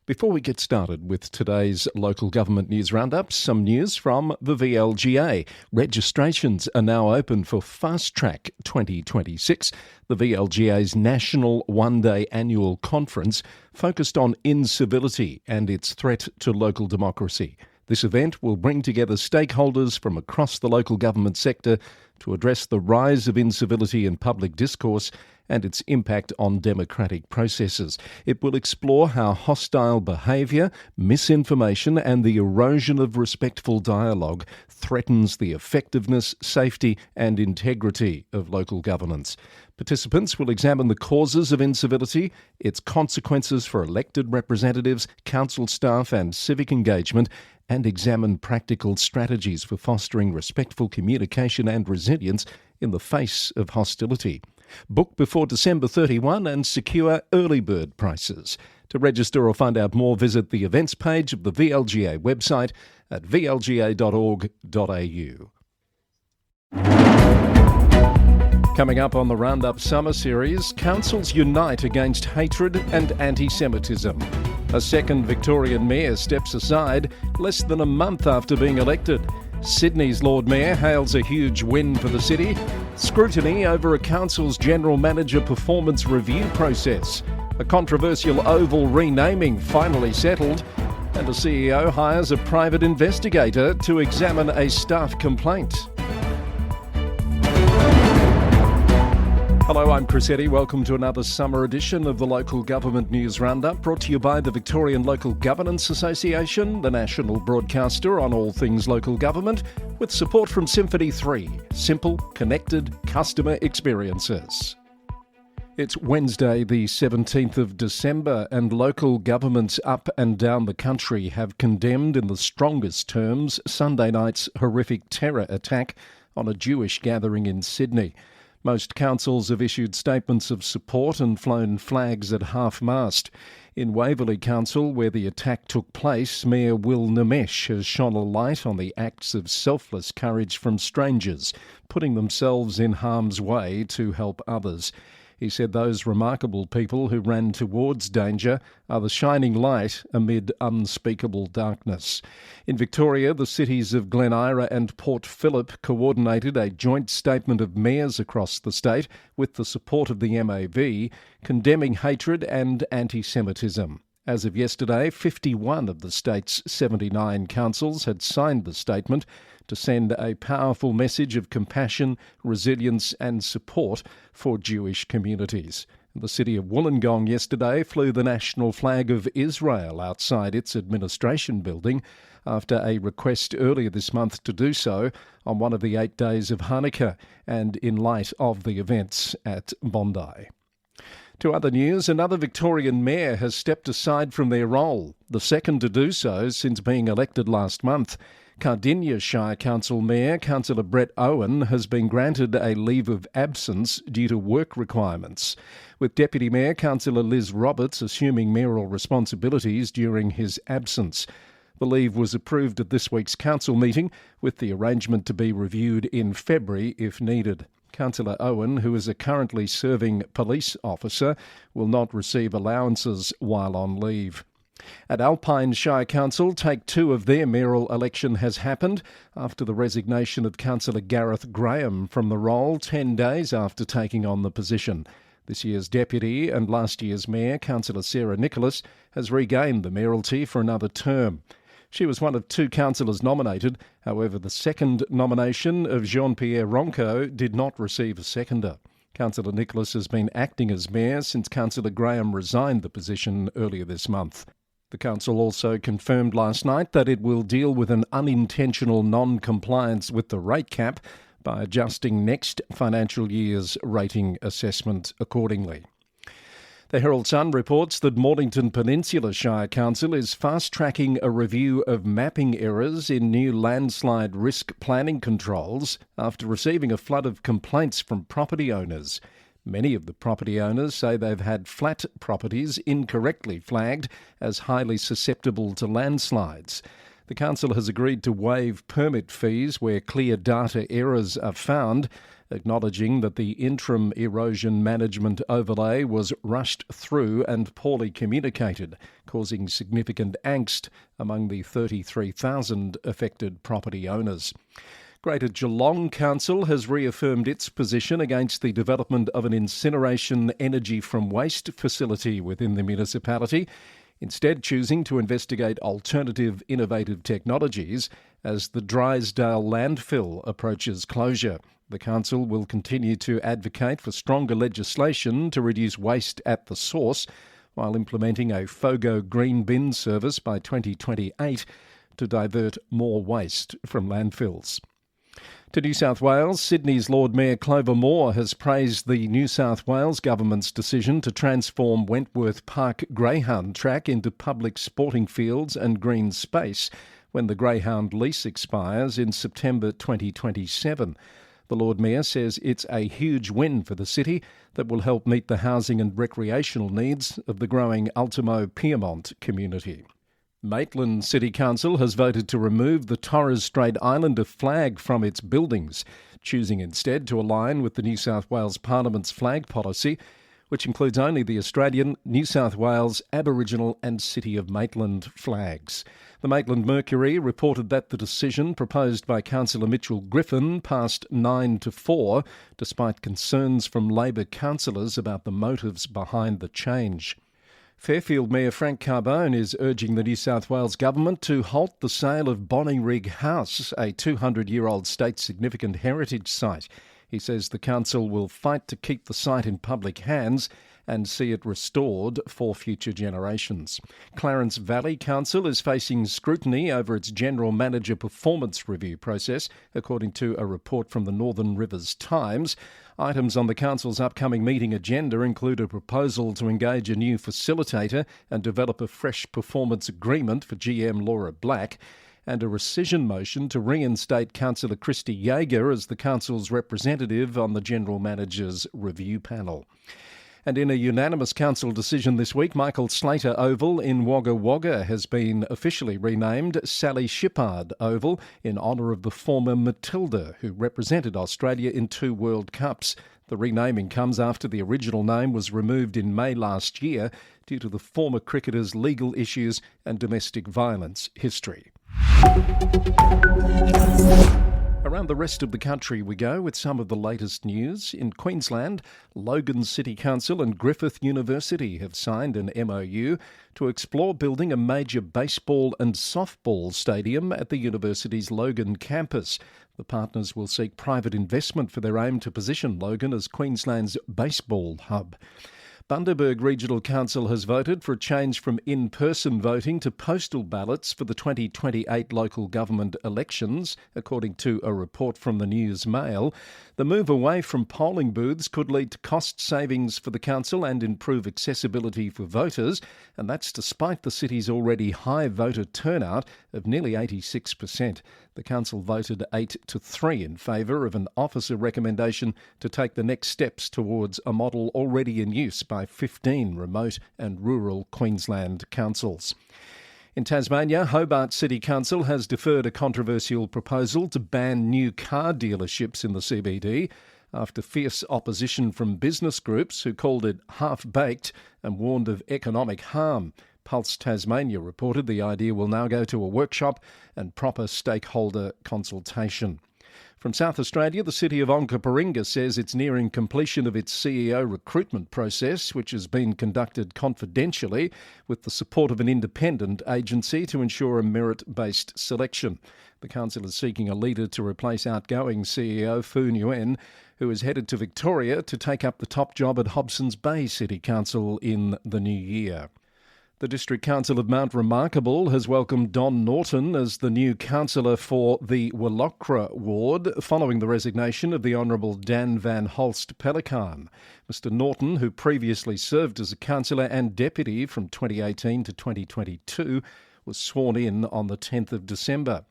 Before we get started with today's Local Government News Roundup, some news from the VLGA. Registrations are now open for Fast Track 2026, the VLGA's national one-day annual conference focused on incivility and its threat to local democracy. This event will bring together stakeholders from across the local government sector to address the rise of incivility in public discourse and its impact on democratic processes. It will explore how hostile behaviour, misinformation and the erosion of respectful dialogue threatens the effectiveness, safety and integrity of local governance. Participants will examine the causes of incivility, its consequences for elected representatives, council staff and civic engagement, and examine practical strategies for fostering respectful communication and resilience in the face of hostility. Book before December 31 and secure early bird prices. To register or find out more, visit the events page of the VLGA website at vlga.org.au. Coming up on the Roundup Summer Series, councils unite against hatred and anti-semitism. A second Victorian mayor steps aside less than a month after being elected. Sydney's Lord Mayor hails a huge win for the city. Scrutiny over a council's general manager performance review process. A controversial Oval renaming finally settled. And a CEO hires a private investigator to examine a staff complaint. Hello, I'm Chris Eddy. Welcome to another summer edition of the Local Government News Roundup, brought to you by the Victorian Local Governance Association, the national broadcaster on all things local government, with support from Symphony 3, simple, connected customer experiences. It's Wednesday, the 17th of December, and local governments up and down the country have condemned in the strongest terms Sunday night's horrific terror attack on a Jewish gathering in Sydney. Most councils have issued statements of support and flown flags at half-mast. In Waverley Council, where the attack took place, Mayor Will Namesh has shone a light on the acts of selfless courage from strangers, putting themselves in harm's way to help others. He said those remarkable people who ran towards danger are the shining light amid unspeakable darkness. In Victoria, the cities of Glen Eira and Port Phillip coordinated a joint statement of mayors across the state with the support of the MAV, condemning hatred and anti-Semitism. As of yesterday, 51 of the state's 79 councils had signed the statement to send a powerful message of compassion, resilience and support for Jewish communities. The city of Wollongong yesterday flew the national flag of Israel outside its administration building after a request earlier this month to do so on one of the 8 days of Hanukkah and in light of the events at Bondi. To other news, another Victorian mayor has stepped aside from their role, the second to do so since being elected last month. Cardinia Shire Council Mayor, Councillor Brett Owen, has been granted a leave of absence due to work requirements, with Deputy Mayor Councillor Liz Roberts assuming mayoral responsibilities during his absence. The leave was approved at this week's council meeting, with the arrangement to be reviewed in February if needed. Councillor Owen, who is a currently serving police officer, will not receive allowances while on leave. At Alpine Shire Council, take two of their mayoral election has happened after the resignation of Councillor Gareth Graham from the role 10 days after taking on the position. This year's deputy and last year's mayor, Councillor Sarah Nicholas, has regained the mayoralty for another term. She was one of two councillors nominated. However, the second nomination of Jean-Pierre Ronco did not receive a seconder. Councillor Nicholas has been acting as mayor since Councillor Graham resigned the position earlier this month. The council also confirmed last night that it will deal with an unintentional non-compliance with the rate cap by adjusting next financial year's rating assessment accordingly. The Herald Sun reports that Mornington Peninsula Shire Council is fast-tracking a review of mapping errors in new landslide risk planning controls after receiving a flood of complaints from property owners. Many of the property owners say they've had flat properties incorrectly flagged as highly susceptible to landslides. The council has agreed to waive permit fees where clear data errors are found acknowledging that the interim erosion management overlay was rushed through and poorly communicated, causing significant angst among the 33,000 affected property owners. Greater Geelong Council has reaffirmed its position against the development of an incineration energy from waste facility within the municipality, instead choosing to investigate alternative innovative technologies as the Drysdale landfill approaches closure. The council will continue to advocate for stronger legislation to reduce waste at the source, while implementing a FOGO green bin service by 2028 to divert more waste from landfills. To New South Wales, Sydney's Lord Mayor Clover Moore has praised the New South Wales government's decision to transform Wentworth Park Greyhound Track into public sporting fields and green space when the Greyhound lease expires in September 2027. The Lord Mayor says it's a huge win for the city that will help meet the housing and recreational needs of the growing Ultimo Pyrmont community. Maitland City Council has voted to remove the Torres Strait Islander flag from its buildings, choosing instead to align with the New South Wales Parliament's flag policy, which includes only the Australian, New South Wales, Aboriginal and City of Maitland flags. The Maitland Mercury reported that the decision proposed by Councillor Mitchell Griffin passed 9-4, despite concerns from Labor councillors about the motives behind the change. Fairfield Mayor Frank Carbone is urging the New South Wales Government to halt the sale of Bonnyrigg House, a 200-year-old state-significant heritage site. He says the council will fight to keep the site in public hands and see it restored for future generations. Clarence Valley Council is facing scrutiny over its general manager performance review process, according to a report from the Northern Rivers Times. Items on the council's upcoming meeting agenda include a proposal to engage a new facilitator and develop a fresh performance agreement for GM Laura Black, and a rescission motion to reinstate Councillor Christy Yeager as the council's representative on the General Manager's review panel. And in a unanimous council decision this week, Michael Slater Oval in Wagga Wagga has been officially renamed Sally Shippard Oval in honour of the former Matilda, who represented Australia in 2 World Cups. The renaming comes after the original name was removed in May last year due to the former cricketer's legal issues and domestic violence history. Around the rest of the country we go with some of the latest news. In Queensland, Logan City Council and Griffith University have signed an MOU to explore building a major baseball and softball stadium at the university's Logan campus. The partners will seek private investment for their aim to position Logan as Queensland's baseball hub. Bundaberg Regional Council has voted for a change from in-person voting to postal ballots for the 2028 local government elections, according to a report from the News Mail. The move away from polling booths could lead to cost savings for the council and improve accessibility for voters, and that's despite the city's already high voter turnout of nearly 86%. The council voted 8-3 in favour of an officer recommendation to take the next steps towards a model already in use by 15 remote and rural Queensland councils. In Tasmania, Hobart City Council has deferred a controversial proposal to ban new car dealerships in the CBD after fierce opposition from business groups who called it half-baked and warned of economic harm. Pulse Tasmania reported the idea will now go to a workshop and proper stakeholder consultation. From South Australia, the city of Onkaparinga says it's nearing completion of its CEO recruitment process, which has been conducted confidentially with the support of an independent agency to ensure a merit-based selection. The council is seeking a leader to replace outgoing CEO Fu Nguyen, who is headed to Victoria to take up the top job at Hobsons Bay City Council in the new year. The District Council of Mount Remarkable has welcomed Don Norton as the new councillor for the Wallachra ward following the resignation of the Honourable Dan Van Holst Pelican. Mr Norton, who previously served as a councillor and deputy from 2018 to 2022, was sworn in on the 10th of December.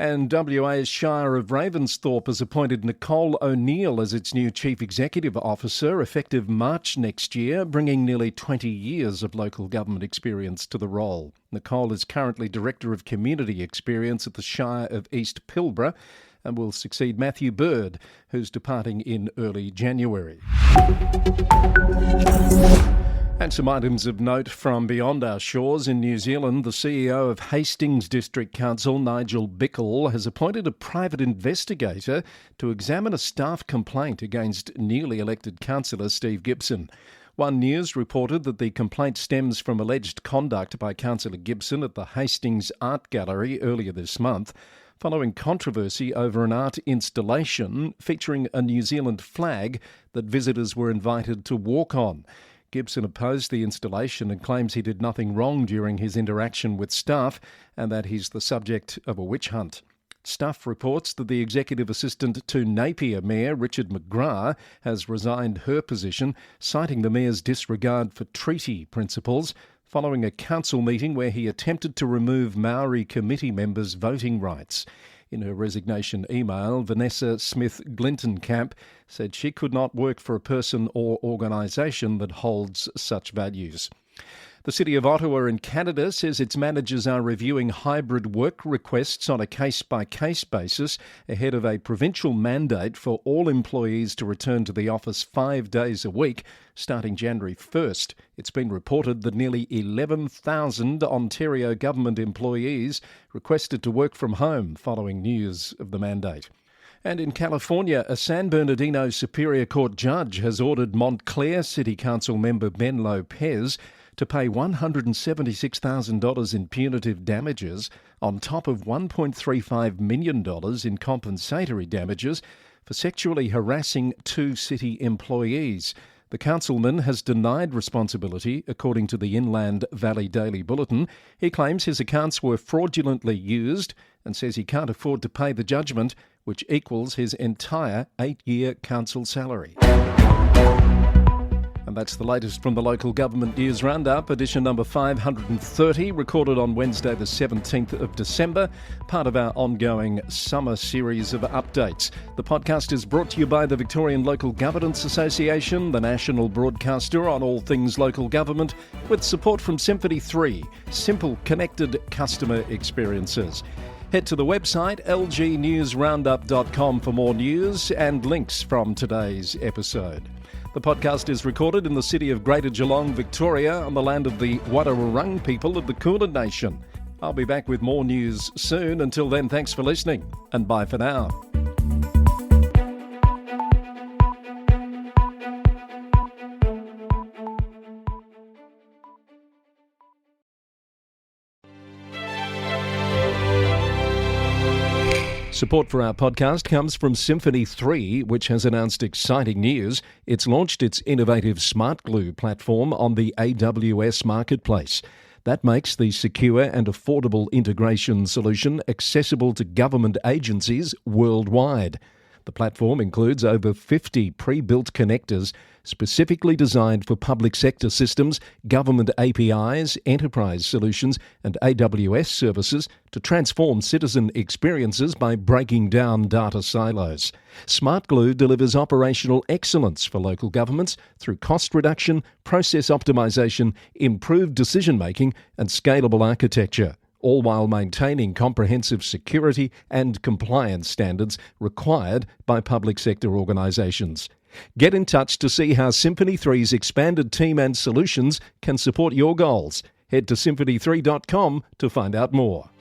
And WA's Shire of Ravensthorpe has appointed Nicole O'Neill as its new Chief Executive Officer effective March next year, bringing nearly 20 years of local government experience to the role. Nicole is currently Director of Community Experience at the Shire of East Pilbara and will succeed Matthew Bird, who's departing in early January. And some items of note from beyond our shores in New Zealand. The CEO of Hastings District Council, Nigel Bickle, has appointed a private investigator to examine a staff complaint against newly elected councillor Steve Gibson. One News reported that the complaint stems from alleged conduct by Councillor Gibson at the Hastings Art Gallery earlier this month, following controversy over an art installation featuring a New Zealand flag that visitors were invited to walk on. Gibson opposed the installation and claims he did nothing wrong during his interaction with staff and that he's the subject of a witch hunt. Stuff reports that the executive assistant to Napier Mayor Richard McGrath has resigned her position, citing the mayor's disregard for treaty principles following a council meeting where he attempted to remove Maori committee members' voting rights. In her resignation email, Vanessa Smith-Glintenkamp said she could not work for a person or organisation that holds such values. The City of Ottawa in Canada says its managers are reviewing hybrid work requests on a case-by-case basis ahead of a provincial mandate for all employees to return to the office 5 days a week starting January 1st. It's been reported that nearly 11,000 Ontario government employees requested to work from home following news of the mandate. And in California, a San Bernardino Superior Court judge has ordered Montclair City Council member Ben Lopez to pay $176,000 in punitive damages on top of $1.35 million in compensatory damages for sexually harassing 2 city employees. The councilman has denied responsibility, according to the Inland Valley Daily Bulletin. He claims his accounts were fraudulently used and says he can't afford to pay the judgment, which equals his entire 8-year council salary. And that's the latest from the Local Government News Roundup, edition number 530, recorded on Wednesday the 17th of December, part of our ongoing summer series of updates. The podcast is brought to you by the Victorian Local Governance Association, the national broadcaster on all things local government, with support from Symphony 3, simple, connected customer experiences. Head to the website lgnewsroundup.com for more news and links from today's episode. The podcast is recorded in the city of Greater Geelong, Victoria, on the land of the Wadawurrung people of the Kulin Nation. I'll be back with more news soon. Until then, thanks for listening, and bye for now. Support for our podcast comes from Symphony 3, which has announced exciting news. It's launched its innovative Smart Glue platform on the AWS Marketplace. That makes the secure and affordable integration solution accessible to government agencies worldwide. The platform includes over 50 pre-built connectors specifically designed for public sector systems, government APIs, enterprise solutions, and AWS services to transform citizen experiences by breaking down data silos. Smart Glue delivers operational excellence for local governments through cost reduction, process optimization, improved decision-making, and scalable architecture, all while maintaining comprehensive security and compliance standards required by public sector organisations. Get in touch to see how Symphony 3's expanded team and solutions can support your goals. Head to symphony3.com to find out more.